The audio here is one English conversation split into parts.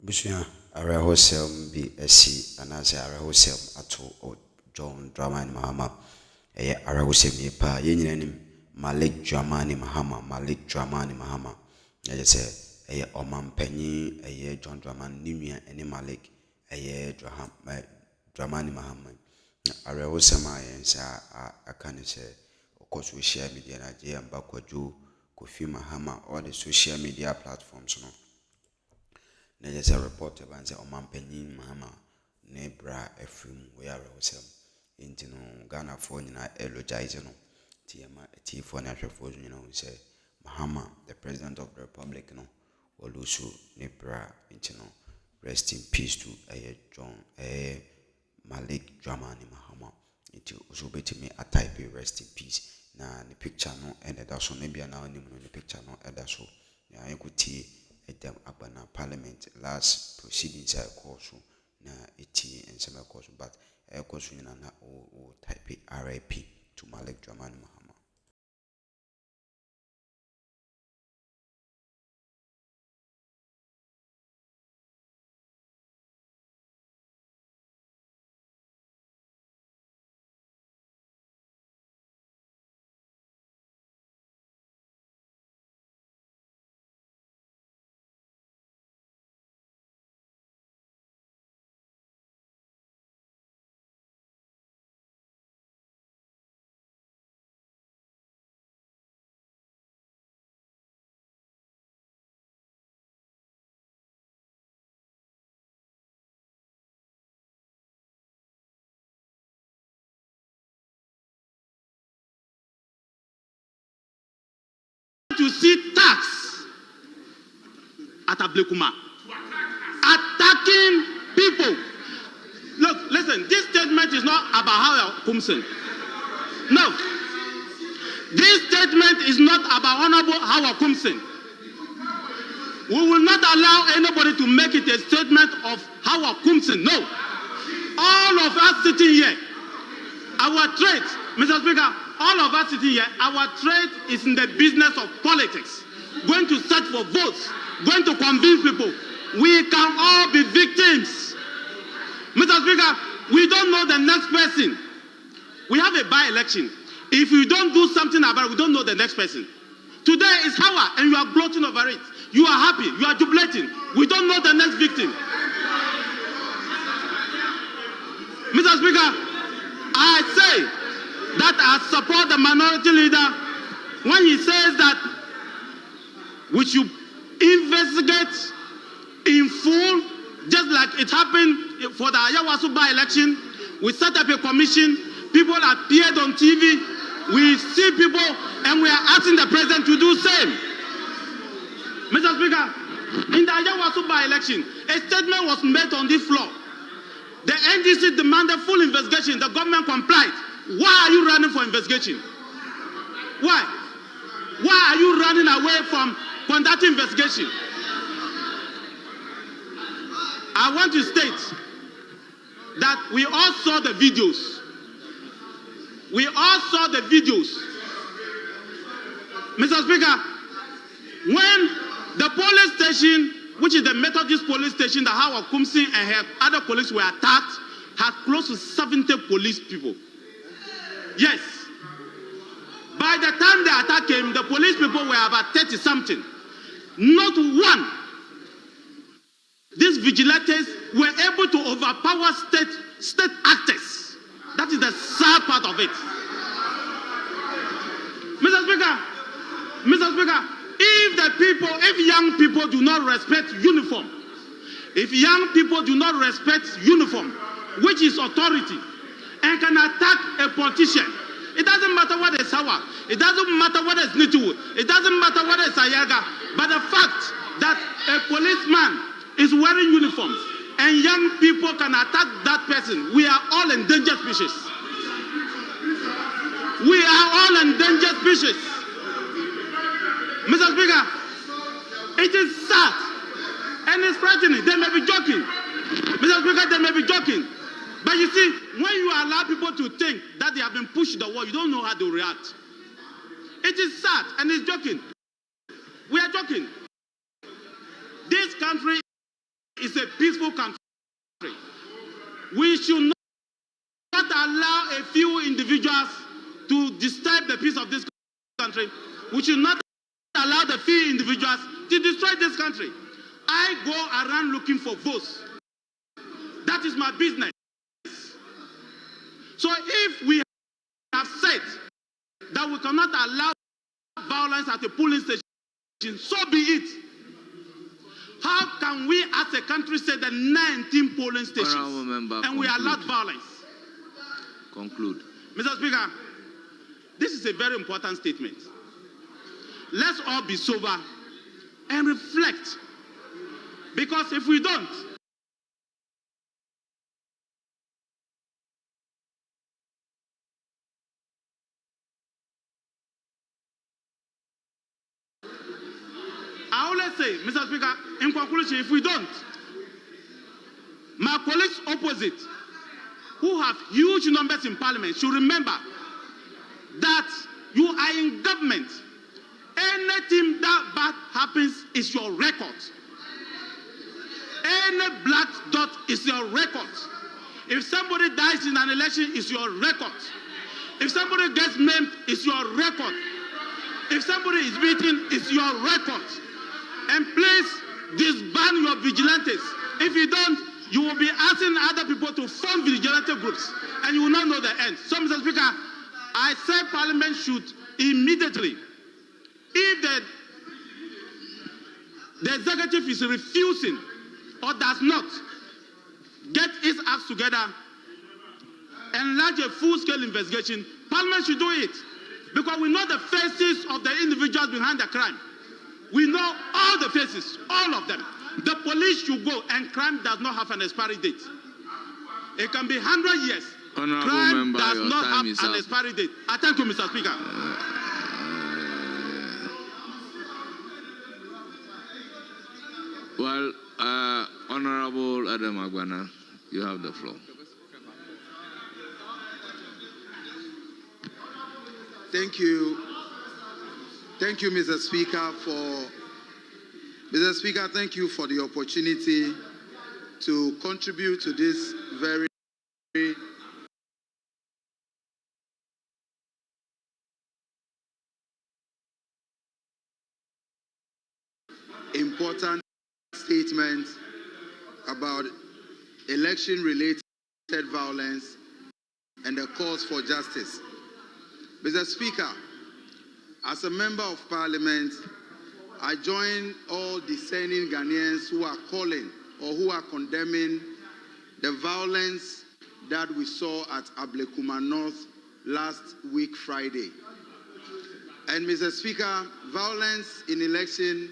Bushia, Arahosel be a sea, and as Arahosel at all, John Dramani Mahama, a Arahosel pa, yen Malik Dramani Mahama, Malik Dramani Mahama. I say, a Oman Penny, a year John Dramani Nimia, and Malik, a year Dramani Mahama. Arahosema, and say, I can't say, of course, we share media, and Kwadwo, Kofi Mahama, all the social media platforms. No. There's a report about the Oman Penny Mahama, Nebra Ephraim, we are ourselves. Into Ghana for elogize TMA T for natural force, say Mahama, the president of the republic, Olusu Nebra, rest in peace to John Malik Dramani Mahama. Into Usubeti me a type rest in peace. Na the picture no and that's so maybe now the picture no and that's so. I could see them up na Parliament last proceedings I course na eti and some course but I course na o type RIP to Malik Dramani Mahama. To see tax at Ablekuma, attacking people. Look, listen, this statement is not about Howard Kumsen. No. This statement is not about Honorable Howard Kumsen. We will not allow anybody to make it a statement of Howard Kumsen. No. All of us sitting here, our trade, Mr. Speaker, all of us sitting here, our trade is in the business of politics. Going to search for votes, going to convince people. We can all be victims. Mr. Speaker, we don't know the next person. We have a by-election. If we don't do something about it, we don't know the next person. Today is Howard, and you are gloating over it. You are happy, you are jubilating. We don't know the next victim. Mr. Speaker, I say that I support the minority leader when he says that we should investigate in full, just like it happened for the Ayawaso by-election. We set up a commission, people appeared on TV, we see people, and we are asking the president to do the same. Mr. Speaker, in the Ayawaso by-election, a statement was made on this floor. The NDC demanded full investigation, the government complied. Why are you running for investigation? Why? Why are you running away from conducting investigation? I want to state that we all saw the videos. We all saw the videos. Mr. Speaker, when the police station, which is the Methodist police station that Howard Kumsin and her other colleagues were attacked, had close to 70 police people. Yes. By the time the attack came, the police people were about 30-something. Not one. These vigilantes were able to overpower state actors. That is the sad part of it. Mr. Speaker, if young people do not respect uniform, which is authority, and can attack a politician, it doesn't matter what is Howard, it doesn't matter what is Newz, it doesn't matter what is Ayaga, but the fact that a policeman is wearing uniforms and young people can attack that person, we are all endangered species. We are all endangered species. Mr. Speaker, it is sad and it's frightening. They may be joking. Mr. Speaker, they may be joking. But you see, when you allow people to think that they have been pushed to the wall, you don't know how to react. It is sad and it's joking. We are joking. This country is is a peaceful country. We should not allow a few individuals to disturb the peace of this country. We should not allow the few individuals to destroy this country. I go around looking for votes. That is my business. So if we have said that we cannot allow violence at a polling station, so be it. How can we as a country say that 19 polling stations and we allowed violence? Conclude. Mr. Speaker, this is a very important statement. Let's all be sober and reflect. Because if we don't, I always say, Mr. Speaker, in conclusion, if we don't, my colleagues opposite, who have huge numbers in Parliament, should remember that you are in government. Anything that bad happens is your record. Any black dot is your record. If somebody dies in an election, it's your record. If somebody gets maimed, it's your record. If somebody is beaten, it's your record. And please disband your vigilantes. If you don't, you will be asking other people to form vigilante groups, and you will not know the end. So, Mr. Speaker, I said Parliament should immediately, if the executive is refusing or does not get its acts together and launch a full-scale investigation, Parliament should do it. Because we know the faces of the individuals behind the crime. We know all the faces, all of them. The police should go, and crime does not have an expiry date. It can be 100 years. Honorable Crime member, does your not time have is an up. expiry date. I thank you, Mr. Speaker. Well, Honorable Adam Agwana, you have the floor. Thank you. Thank you, Mr. Speaker, thank you for the opportunity to contribute to this very important statement about election-related violence and the cause for justice. Mr. Speaker, as a member of Parliament, I join all discerning Ghanaians who are calling or who are condemning the violence that we saw at Ablekuma North last week, Friday. And Mr. Speaker, violence in election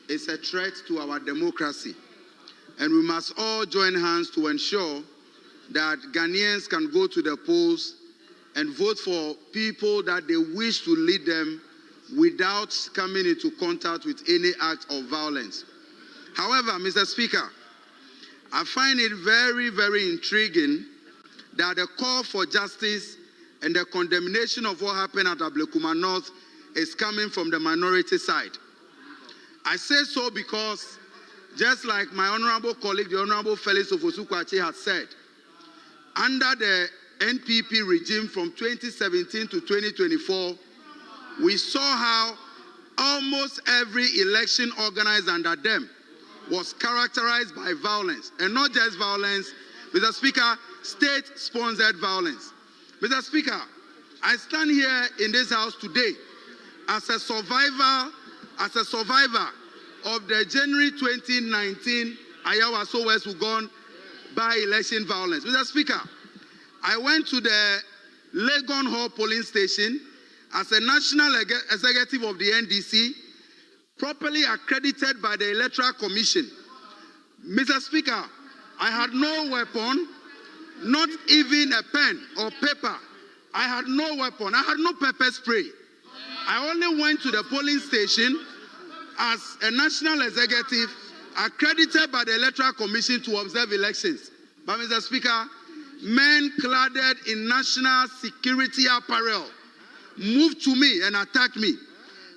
is a threat to our democracy. And we must all join hands to ensure that Ghanaians can go to the polls and vote for people that they wish to lead them without coming into contact with any act of violence. However, Mr. Speaker, I find it very, very intriguing that the call for justice and the condemnation of what happened at Ablekuma North is coming from the minority side. I say so because, just like my honorable colleague, the Honorable Felix Ofosu-Kwakye has said, under the NPP regime from 2017 to 2024, we saw how almost every election organized under them was characterized by violence, and not just violence, Mr. Speaker, state-sponsored violence. Mr. Speaker, I stand here in this house today as a survivor of the January 2019 Ayawa So West Wugon by-election violence. Mr. Speaker, I went to the Legon Hall polling station as a national executive of the NDC, properly accredited by the Electoral Commission. Mr. Speaker, I had no weapon, not even a pen or paper. I had no weapon. I had no pepper spray. I only went to the polling station as a national executive accredited by the Electoral Commission to observe elections. But Mr. Speaker, men cladded in national security apparel moved to me and attacked me.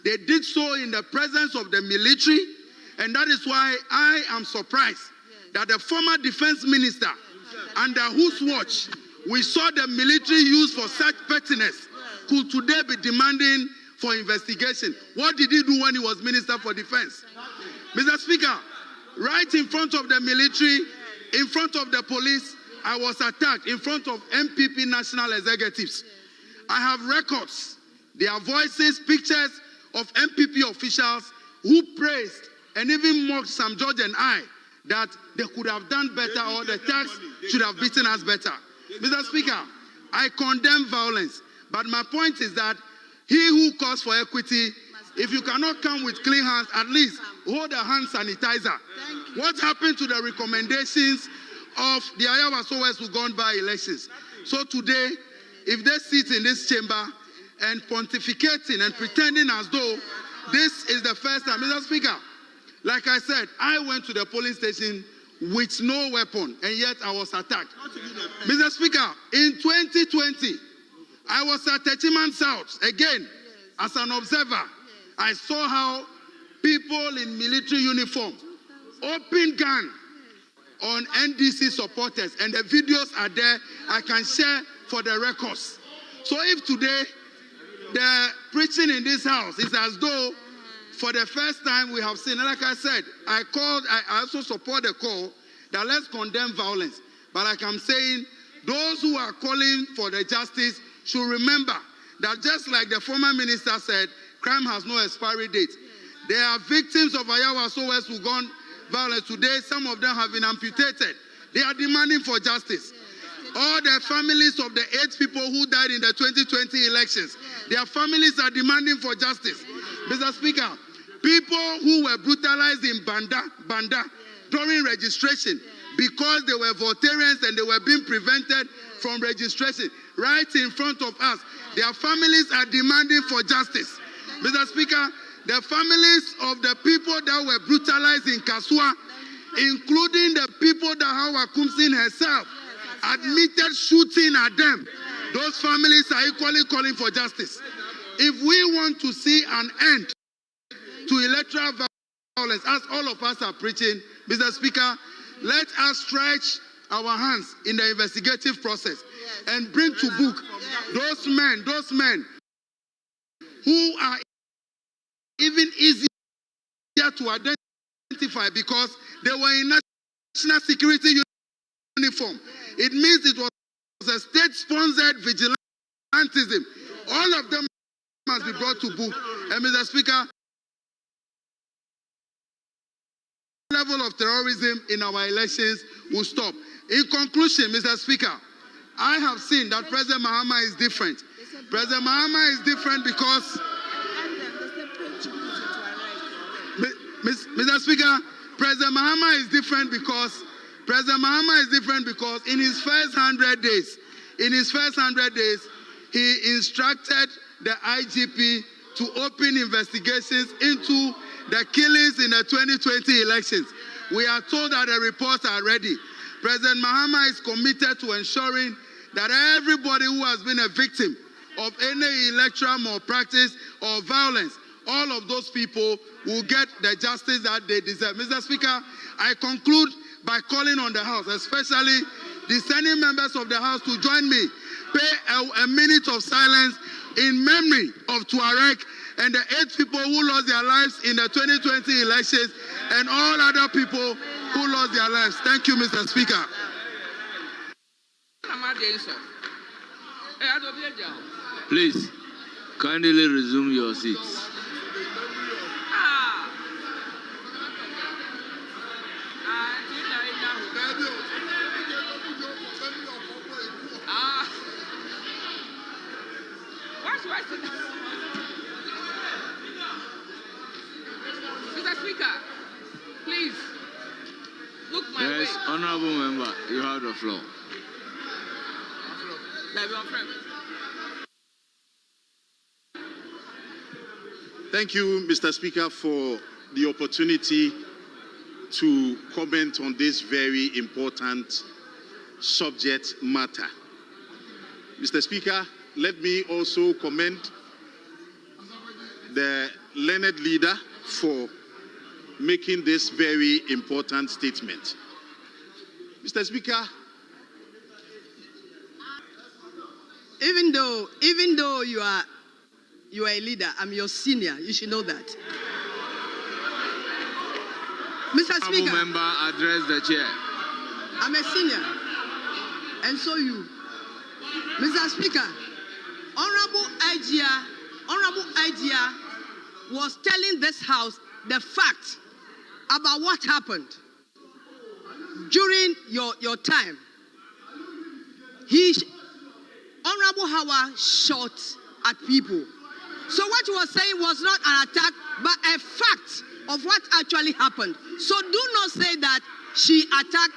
They did so in the presence of the military, and that is why I am surprised that the former defense minister, under whose watch we saw the military used for such pettiness, could today be demanding for investigation? What did he do when he was Minister for Defense? Mr. Speaker, right in front of the military, in front of the police, I was attacked in front of MPP national executives. I have records, their voices, pictures of MPP officials who praised and even mocked Sam George and I that they could have done better or the tax should have beaten us better. Mr. Speaker, I condemn violence, but my point is that he who calls for equity, if you cannot come with clean hands, at least hold a hand sanitizer. What happened to the recommendations of the Ayawasowers who gone by elections? So today, if they sit in this chamber and pontificating and pretending as though this is the first time, Mr. Speaker, like I said, I went to the polling station with no weapon, and yet I was attacked. Mr. Speaker, in 2020, I was at Techiman South, again, as an observer. I saw how people in military uniform open gun on NDC supporters, and the videos are there. I can share for the records. So if today the preaching in this house is as though for the first time we have seen, and like I said, I also support the call that let's condemn violence. But like I'm saying, those who are calling for the justice should remember that just like the former minister said, crime has no expiry date. There are victims of Ayawasowers who gone violence today. Some of them have been amputated. They are demanding for justice. All the families of the 8 people who died in the 2020 elections, their families are demanding for justice. Mr. Speaker, people who were brutalized in Banda during registration because they were Voltarians and they were being prevented from registration right in front of us, their families are demanding for justice. Mr. Speaker, the families of the people that were brutalized in Kasua, including the people that Hawa Kumsin herself admitted shooting at them, those families are equally calling for justice. If we want to see an end to electoral violence, as all of us are preaching, Mr. Speaker, let us stretch our hands in the investigative process and bring to book those men who are even easier to identify because they were in national security uniform. It means it was a state-sponsored vigilantism. All of them must be brought to book. And Mr. Speaker, level of terrorism in our elections will stop. In conclusion, Mr. Speaker, I have seen that President Mahama is different. President Mahama is different because Mr. Speaker, President Mahama is different because in his first 100 days, he instructed the IGP to open investigations into the killings in the 2020 elections. We are told that the reports are ready. President Mahama is committed to ensuring that everybody who has been a victim of any electoral malpractice or violence, all of those people will get the justice that they deserve. Mr. Speaker, I conclude by calling on the House, especially the Senate members of the House, to join me, pay a minute of silence in memory of Tuareg and the 8 people who lost their lives in the 2020 elections and all other people who lost their lives. Thank you, Mr. Speaker. Please, kindly resume your seats. Mr. Speaker, please look my way. Yes, honorable member, you have the floor. Thank you, Mr. Speaker, for the opportunity to comment on this very important subject matter. Mr. Speaker, let me also commend the learned leader for making this very important statement. Mr. Speaker. Even though you are a leader, I'm your senior. You should know that. Mr. Speaker. Honourable member address the chair. I'm a senior, and so you. Mr. Speaker, Honorable Igia was telling this House the fact about what happened during your time. Honorable Howard shot at people. So what you were saying was not an attack, but a fact of what actually happened. So do not say that she attacked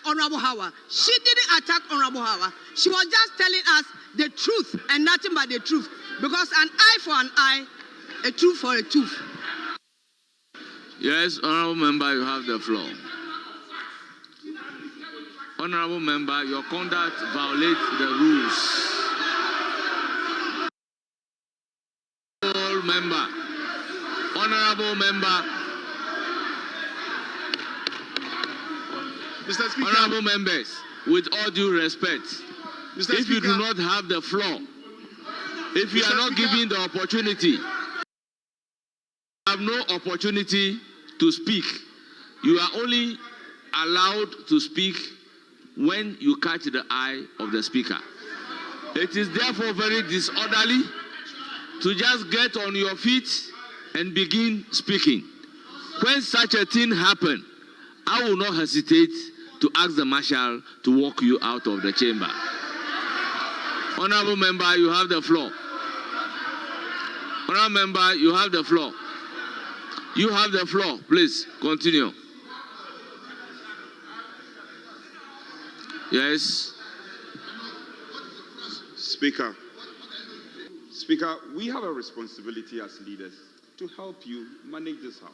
Honorable Howard. She didn't attack Honorable Howard. She was just telling us the truth and nothing but the truth. Because an eye for an eye, a tooth for a tooth. Yes, honourable member, you have the floor. Honourable member, your conduct violates the rules. Honourable member. Mr. Speaker. Honourable members, with all due respect, Mr. if you Speaker. do not have the floor, if you Mr. are not Speaker. given the opportunity, you have no opportunity to speak. You are only allowed to speak when you catch the eye of the speaker. It is therefore very disorderly to just get on your feet and begin speaking. When such a thing happens, I will not hesitate to ask the marshal to walk you out of the chamber. Honourable member, you have the floor. Honourable member, you have the floor. You have the floor. Please, continue. Yes. Speaker, we have a responsibility as leaders to help you manage this house.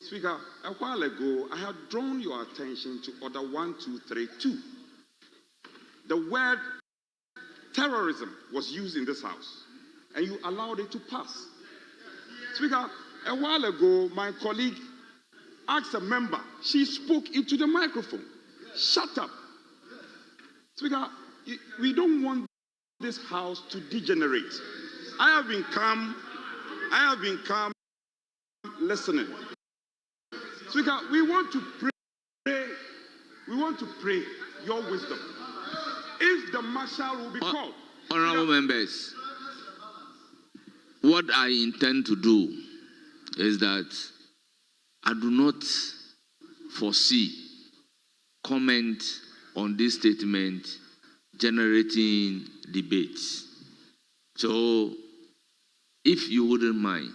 Speaker, a while ago, I had drawn your attention to Order 1232. The word terrorism was used in this house, and you allowed it to pass. Speaker, a while ago, my colleague asked a member, she spoke into the microphone. Shut up. Speaker, we don't want this house to degenerate. I have been calm listening. Speaker, we want to pray your wisdom. If the marshal will be called. Honourable members, what I intend to do is that I do not foresee comment on this statement generating debates. So, if you wouldn't mind,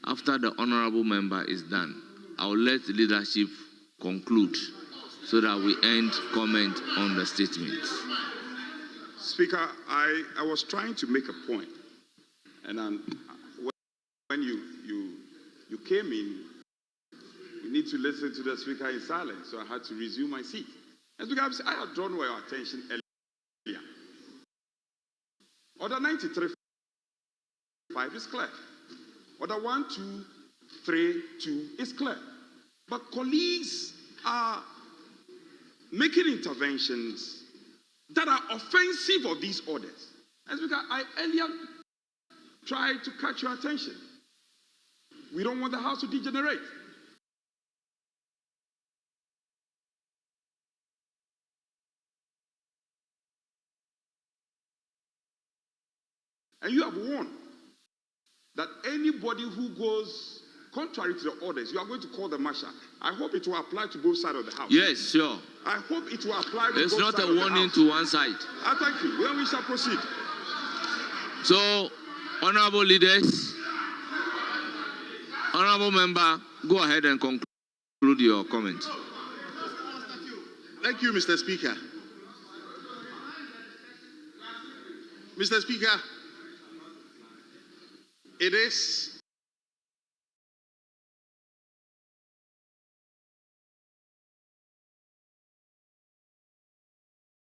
after the honourable member is done, I'll let the leadership conclude so that we end comment on the statement. Speaker, I was trying to make a point, and when you came in, we need to listen to the speaker in silence, so I had to resume my seat. And Speaker, I had drawn your attention earlier. Order 93.5 is clear. Order 1232 is clear. But colleagues are making interventions that are offensive of these orders. And Speaker, I earlier tried to catch your attention. We don't want the house to degenerate. And you have warned that anybody who goes contrary to the orders, you are going to call the marshal. I hope it will apply to both sides of the house. Yes, sure. I hope it will apply to There's both not sides a of the warning house. to one side. Thank you. Then we shall proceed. So, honourable leaders, honourable member, go ahead and conclude your comment. Thank you, Mr. Speaker. Mr. Speaker, it is